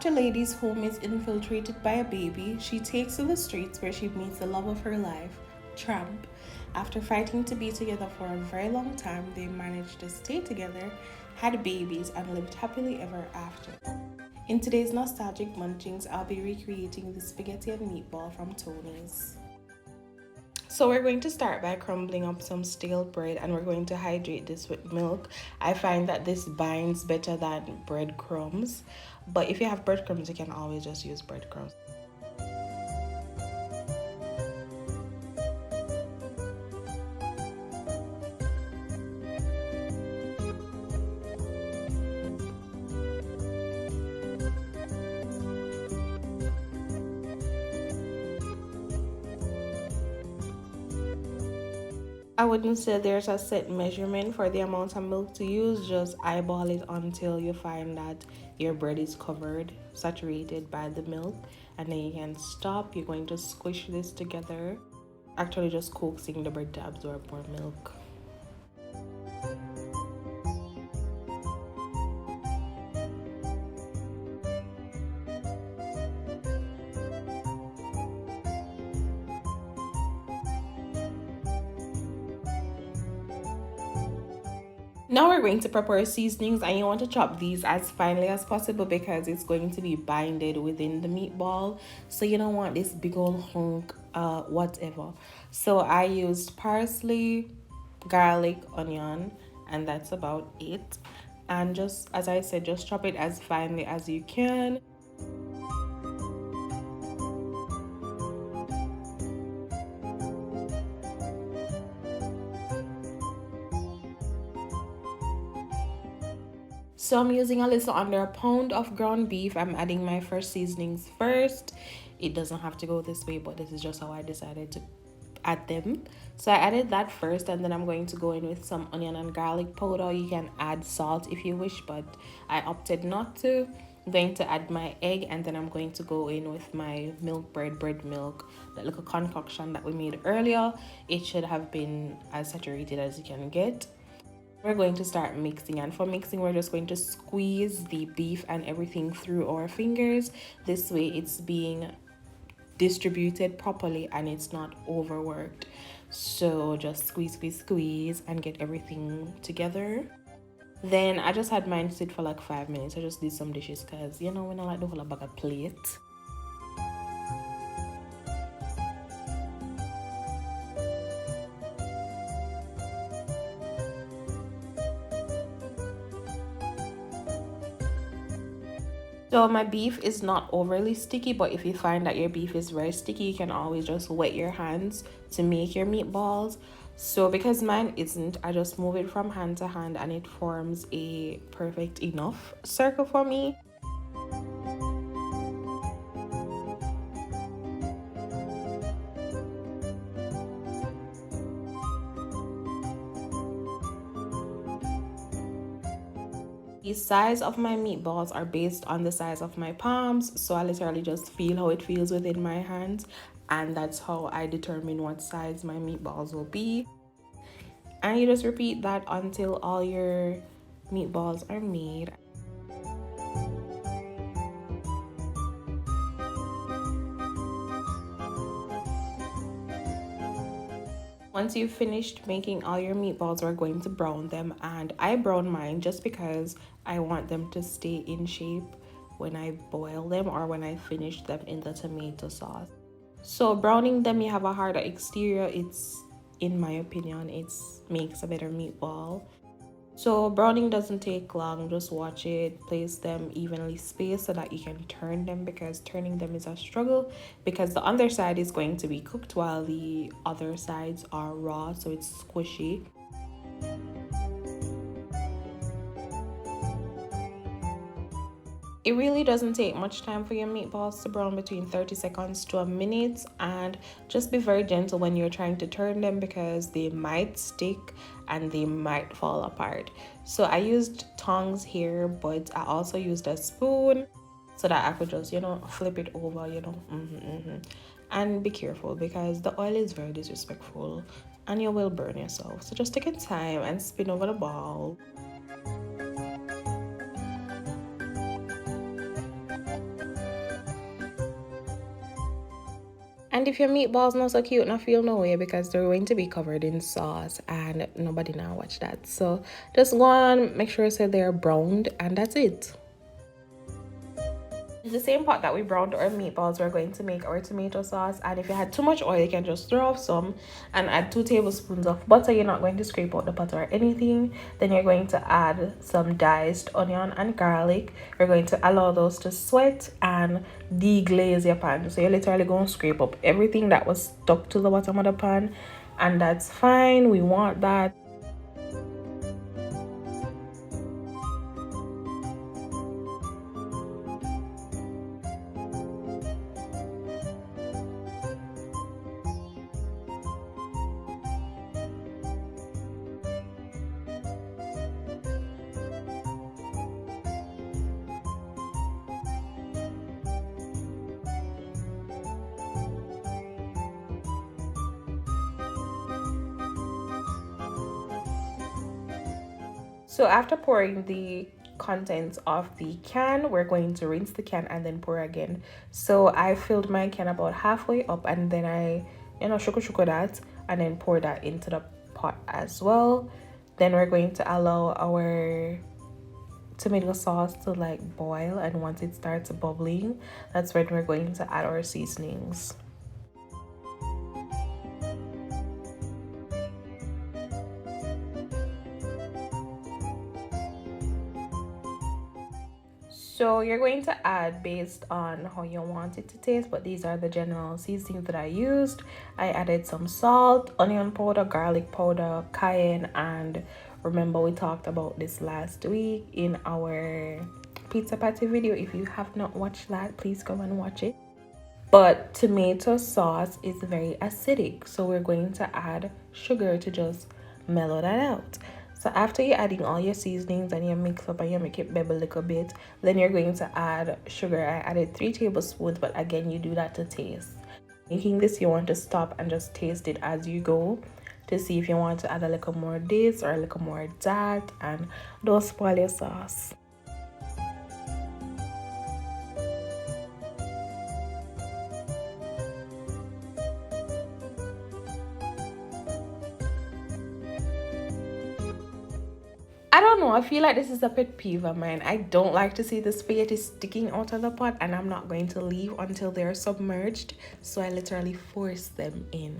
After Lady's home is infiltrated by a baby, she takes to the streets where she meets the love of her life, Tramp. After fighting to be together for a very long time, they managed to stay together, had babies, and lived happily ever after. In today's nostalgic munchings, I'll be recreating the spaghetti and meatball from Tony's. So we're going to start by crumbling up some stale bread and we're going to hydrate this with milk. I find that this binds better than breadcrumbs, but if you have breadcrumbs, you can always just use breadcrumbs. I wouldn't say there's a set measurement for the amount of milk to use, just eyeball it until you find that your bread is covered, saturated by the milk, and then you can stop. You're going to squish this together, actually just coaxing the bread to absorb more milk. Now we're going to prepare seasonings, and you want to chop these as finely as possible because it's going to be binded within the meatball. So you don't want this big old hunk, whatever. So I used parsley, garlic, onion, and that's about it. And just as I said, just chop it as finely as you can. So I'm using a little under a pound of ground beef. I'm adding my fresh seasonings first. It doesn't have to go this way, but this is just how I decided to add them. So I added that first, and then I'm going to go in with some onion and garlic powder. You can add salt if you wish, but I opted not to. I'm going to add my egg, and then I'm going to go in with my milk bread milk, that little concoction that we made earlier. It should have been as saturated as you can get. We're going to start mixing, and for mixing we're just going to squeeze the beef and everything through our fingers. This way it's being distributed properly and it's not overworked. So just squeeze and get everything together. Then I just had mine sit for like 5 minutes. I just did some dishes because, you know, when I like the whole bag of plate. So my beef is not overly sticky, but if you find that your beef is very sticky, you can always just wet your hands to make your meatballs. So because mine isn't, I just move it from hand to hand and it forms a perfect enough circle for me. The size of my meatballs are based on the size of my palms, so I literally just feel how it feels within my hands, and that's how I determine what size my meatballs will be. And you just repeat that until all your meatballs are made. Once you've finished making all your meatballs, we're going to brown them, and I brown mine just because I want them to stay in shape when I boil them or when I finish them in the tomato sauce. So browning them, you have a harder exterior. It's, in my opinion, it makes a better meatball. So browning doesn't take long, just watch it, place them evenly spaced so that you can turn them, because turning them is a struggle because the underside is going to be cooked while the other sides are raw, so it's squishy. It really doesn't take much time for your meatballs to brown, between 30 seconds to a minute, and just be very gentle when you're trying to turn them because they might stick and they might fall apart. So I used tongs here, but I also used a spoon so that I could just, you know, flip it over, you know. And be careful because the oil is very disrespectful and you will burn yourself. So just take your time and spin over the ball. And if your meatballs not so cute, not feel no way because they're going to be covered in sauce and nobody now watch that. So just go on, make sure so they're browned, and that's it. In the same pot that we browned our meatballs, we're going to make our tomato sauce. And if you had too much oil, you can just throw off some and add 2 tablespoons of butter. You're not going to scrape out the butter or anything. Then you're going to add some diced onion and garlic. You're going to allow those to sweat and deglaze your pan. So you're literally going to scrape up everything that was stuck to the bottom of the pan, and that's fine. We want that. So after pouring the contents of the can, we're going to rinse the can and then pour again. So I filled my can about halfway up, and then I shuko that and then pour that into the pot as well. Then we're going to allow our tomato sauce to like boil, and once it starts bubbling, that's when we're going to add our seasonings. So you're going to add based on how you want it to taste, but these are the general seasonings that I used. I added some salt, onion powder, garlic powder, cayenne, and remember we talked about this last week in our pizza patty video. If you have not watched that, please go and watch it. But tomato sauce is very acidic, so we're going to add sugar to just mellow that out. So after you're adding all your seasonings and you mix up and you make it bubble a little bit, then you're going to add sugar. I added 3 tablespoons, but again, you do that to taste. Making this, you want to stop and just taste it as you go to see if you want to add a little more this or a little more that, and don't spoil your sauce. I don't know, I feel like this is a pet peeve of mine. I don't like to see the spaghetti sticking out of the pot, and I'm not going to leave until they're submerged. So I literally force them in.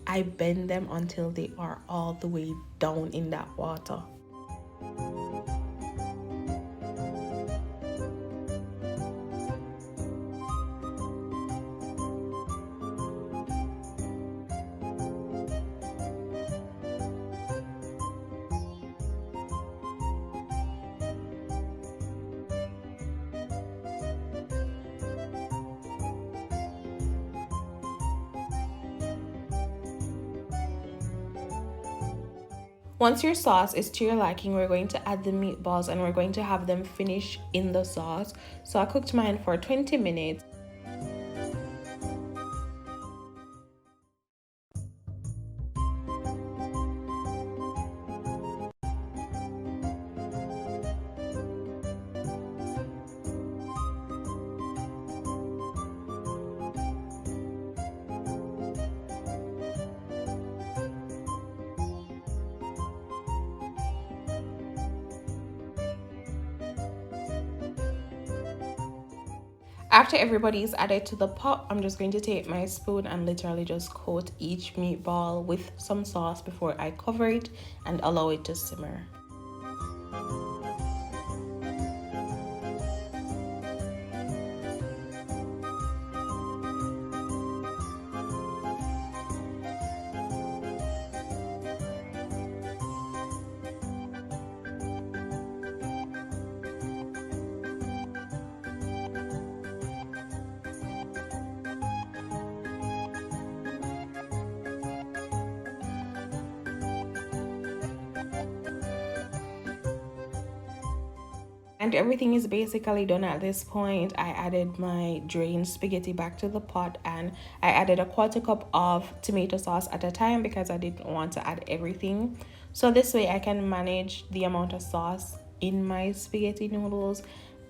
I bend them until they are all the way down in that water. Once your sauce is to your liking, we're going to add the meatballs and we're going to have them finish in the sauce. So I cooked mine for 20 minutes. After everybody's added to the pot, I'm just going to take my spoon and literally just coat each meatball with some sauce before I cover it and allow it to simmer. And everything is basically done at this point. I added my drained spaghetti back to the pot, and I added a 1/4 cup of tomato sauce at a time because I didn't want to add everything. So this way I can manage the amount of sauce in my spaghetti noodles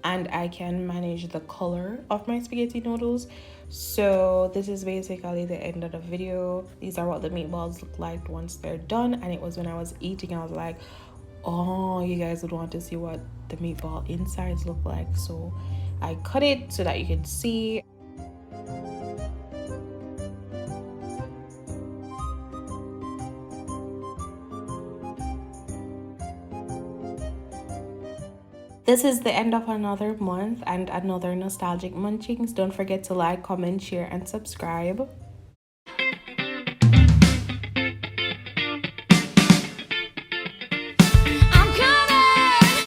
and I can manage the color of my spaghetti noodles. So this is basically the end of the video. These are what the meatballs look like once they're done, and it was when I was eating I was like, oh, you guys would want to see what the meatball insides look like, so I cut it so that you can see. This is the end of another month and another nostalgic munchings. Don't forget to like, comment, share, and subscribe.